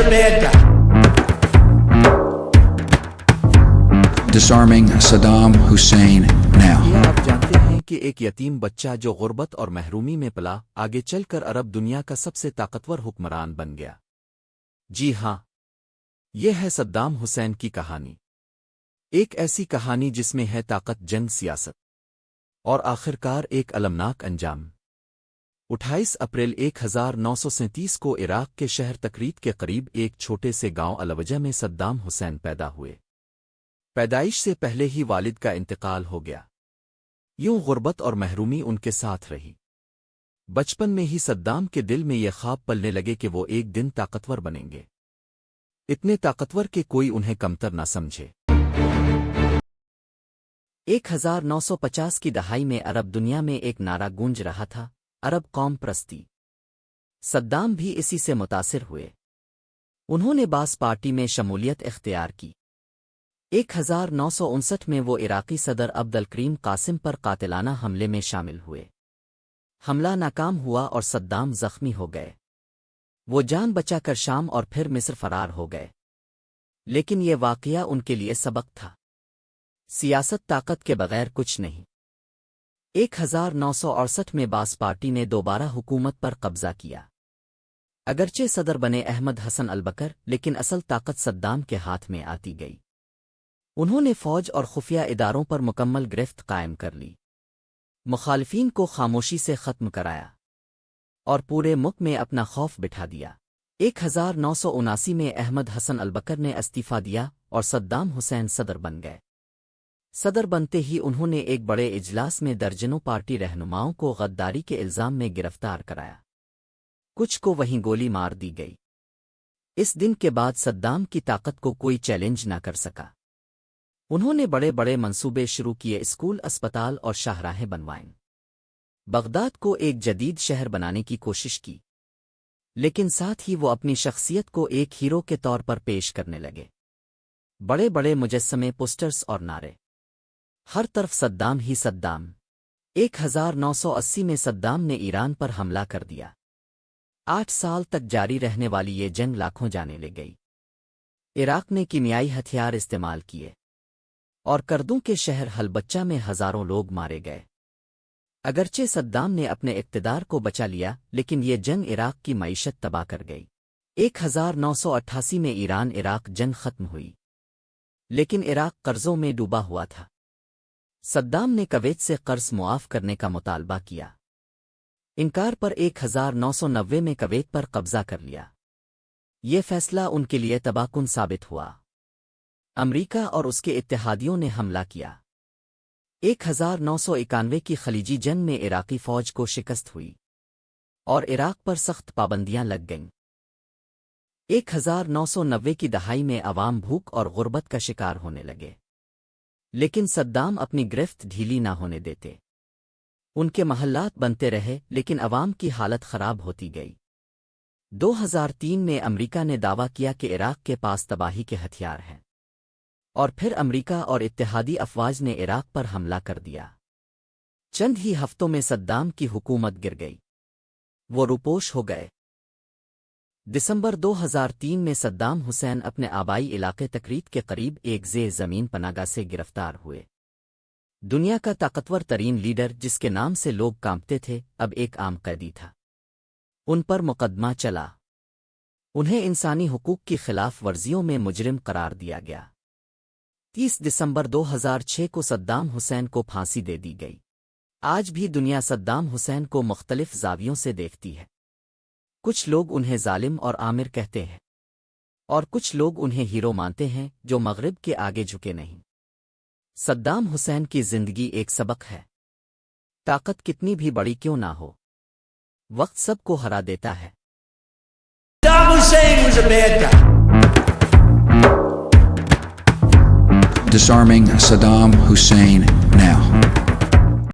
a bad guy. Disarming Saddam Hussein now. क्या आप जानते हैं कि एक यतीम बच्चा जो गुर्बत और महरूमी में पला आगे चलकर अरब दुनिया का सबसे ताकतवर हुक्मरान बन गया? जी हाँ, ये है सद्दाम हुसैन की कहानी। एक ऐसी कहानी जिसमें है ताकत, जंग, सियासत और आखिरकार एक अलमनाक अंजाम। 28 अप्रैल 1937 को इराक के शहर तकरीत के करीब एक छोटे से गांव अलवजा में सद्दाम हुसैन पैदा हुए। पैदाइश से पहले ही वालिद का इंतकाल हो गया। यूं गुर्बत और महरूमी उनके साथ रही। बचपन में ही सद्दाम के दिल में ये ख्वाब पलने लगे कि वो एक दिन ताकतवर बनेंगे, इतने ताकतवर कि कोई उन्हें कमतर न समझे। 1950 की दहाई में अरब दुनिया में एक नारा गूंज रहा था, अरब कौम प्रस्ती। सद्दाम भी इसी से मुतासिर हुए। उन्होंने बास पार्टी में शमूलियत इख्तियार की। 1959 में वो इराकी सदर अब्दुल करीम कासिम पर कातिलाना हमले में शामिल हुए। हमला नाकाम हुआ और सद्दाम जख्मी हो गए। वो जान बचाकर शाम और फिर मिस्र फरार हो गए। लेकिन ये वाक़या उनके लिए सबक था। सियासत ताकत के बगैर कुछ नहीं। 1968 में बास पार्टी ने दोबारा हुकूमत पर कब्जा किया। अगरचे सदर बने अहमद हसन अलबकर, लेकिन असल ताकत सद्दाम के हाथ में आती गई। उन्होंने फौज और खुफिया इदारों पर मुकम्मल गिरफ्त कायम कर ली, मुखालिफिन को खामोशी से ख़त्म कराया और पूरे मुल्क में अपना खौफ बिठा दिया। 1979 में अहमद हसन अलबकर ने इस्तीफ़ा दिया और सद्दाम हुसैन सदर बन गए। सदर बनते ही उन्होंने एक बड़े इजलास में दर्जनों पार्टी रहनुमाओं को गद्दारी के इल्ज़ाम में गिरफ्तार कराया। कुछ को वहीं गोली मार दी गई। इस दिन के बाद सद्दाम की ताकत को कोई चैलेंज न कर सका। उन्होंने बड़े बड़े मंसूबे शुरू किए, स्कूल, अस्पताल और शाहराहें बनवाईं। बगदाद को एक जदीद शहर बनाने की कोशिश की, लेकिन साथ ही वो अपनी शख्सियत को एक हीरो के तौर पर पेश करने लगे। बड़े बड़े मुजस्समे, पोस्टर्स और नारे, हर तरफ सद्दाम ही सद्दाम। 1980 में सद्दाम ने ईरान पर हमला कर दिया। 8 साल तक जारी रहने वाली ये जंग लाखों जाने ले गई। इराक ने कीमियाई हथियार इस्तेमाल किए और कर्दों के शहर हलबच्चा में हजारों लोग मारे गए। अगरचे सद्दाम ने अपने इक़्तिदार को बचा लिया, लेकिन ये जंग इराक की मईशत तबाह कर गई। 1988 में ईरान इराक जंग खत्म हुई, लेकिन इराक कर्जों में डूबा हुआ था। सद्दाम ने कवैत से कर्ज मुआफ करने का मुतालबा किया। इनकार पर 1990 में कवैत पर कब्जा कर लिया। ये फैसला उनके लिए तबाहकुन साबित हुआ। अमरीका और उसके इत्तेहादियों ने हमला किया। 1991 की खलीजी जंग में इराकी फौज को शिकस्त हुई और इराक पर सख्त पाबंदियां लग गईं। 1990 की दहाई में अवाम भूख और गुर्बत का शिकार होने लगे, लेकिन सद्दाम अपनी गिरफ्त ढीली ना होने देते। उनके महल्लात बनते रहे, लेकिन अवाम की हालत खराब होती गई। 2003 में अमरीका ने दावा किया कि इराक के पास तबाही के हथियार हैं, और फिर अमरीका और इत्तेहादी अफवाज ने इराक पर हमला कर दिया। चंद ही हफ्तों में सद्दाम की हुकूमत गिर गई। वो रूपोश हो गए। दिसंबर 2003 में सद्दाम हुसैन अपने आबाई इलाके तकरीत के करीब एक ज़ेर ज़मीन पनागा से गिरफ्तार हुए। दुनिया का ताकतवर तरीन लीडर, जिसके नाम से लोग कांपते थे, अब एक आम कैदी था। उन पर मुकदमा चला। उन्हें इंसानी हुकूक की खिलाफ वर्जियों में मुजरिम करार दिया गया। 30 दिसंबर 2006 को सद्दाम हुसैन को फांसी दे दी गई। आज भी दुनिया सद्दाम हुसैन को मुख्तलिफ ज़ावियों से देखती है। कुछ लोग उन्हें जालिम और आमिर कहते हैं, और कुछ लोग उन्हें हीरो मानते हैं जो मगरिब के आगे झुके नहीं। सद्दाम हुसैन की जिंदगी एक सबक है। ताकत कितनी भी बड़ी क्यों ना हो, वक्त सबको हरा देता है। Saddam Hussein was a bad guy. Disarming Saddam Hussein now.